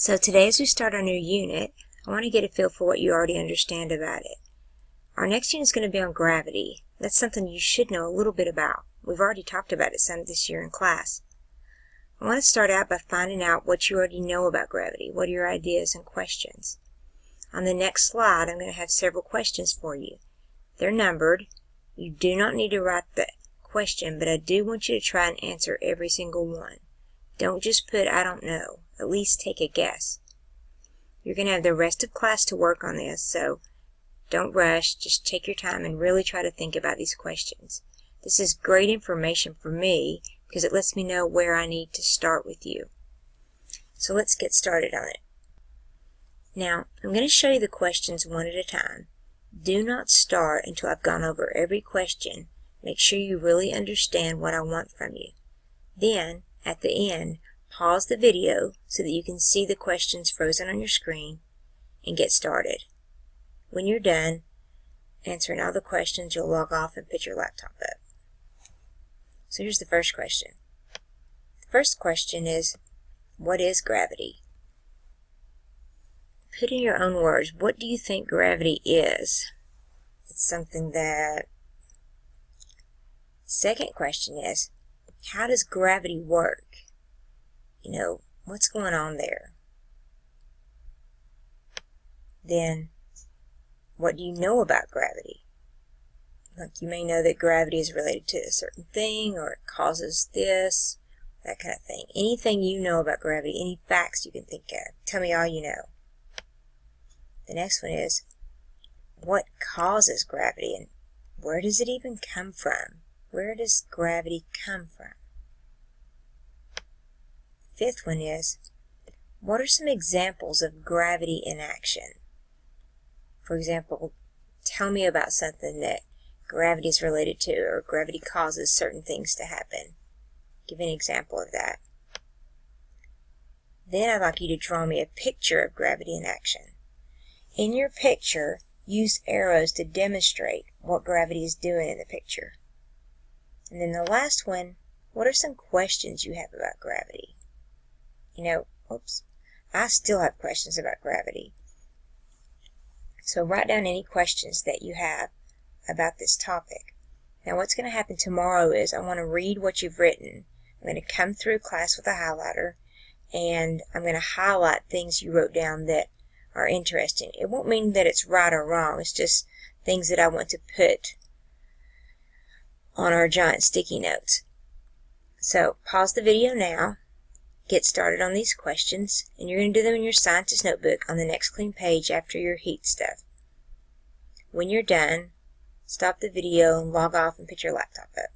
So today, as we start our new unit, I want to get a feel for what you already understand about it. Our next unit is going to be on gravity. That's something you should know a little bit about. We've already talked about it some this year in class. I want to start out by finding out what you already know about gravity. What are your ideas and questions? On the next slide, I'm going to have several questions for you. They're numbered. You do not need to write the question, but I do want you to try and answer every single one. Don't just put, I don't know. At least take a guess. You're going to have the rest of class to work on this, so don't rush. Just take your time and really try to think about these questions. This is great information for me because it lets me know where I need to start with you. So let's get started on it. Now, I'm going to show you the questions one at a time. Do not start until I've gone over every question. Make sure you really understand what I want from you. Then, at the end, pause the video so that you can see the questions frozen on your screen and get started. When you're done answering all the questions, you'll log off and put your laptop up. So here's the first question. The first question is, what is gravity? Put in your own words, what do you think gravity is? It's something that... Second question is, how does gravity work? You know, what's going on there? Then, what do you know about gravity? Like, you may know that gravity is related to a certain thing, or it causes this, that kind of thing. Anything you know about gravity, any facts you can think of, tell me all you know. The next one is, what causes gravity, and where does it even come from? Where does gravity come from? Fifth one is, what are some examples of gravity in action? For example, tell me about something that gravity is related to, or gravity causes certain things to happen. Give an example of that. Then I'd like you to draw me a picture of gravity in action. In your picture, use arrows to demonstrate what gravity is doing in the picture. And then the last one, what are some questions you have about gravity? You know, I still have questions about gravity. So write down any questions that you have about this topic. Now what's going to happen tomorrow is I want to read what you've written. I'm going to come through class with a highlighter, and I'm going to highlight things you wrote down that are interesting. It won't mean that it's right or wrong. It's just things that I want to put on our giant sticky notes. So pause the video now. Get started on these questions, and you're going to do them in your scientist notebook on the next clean page after your heat stuff. When you're done, stop the video and log off and put your laptop up.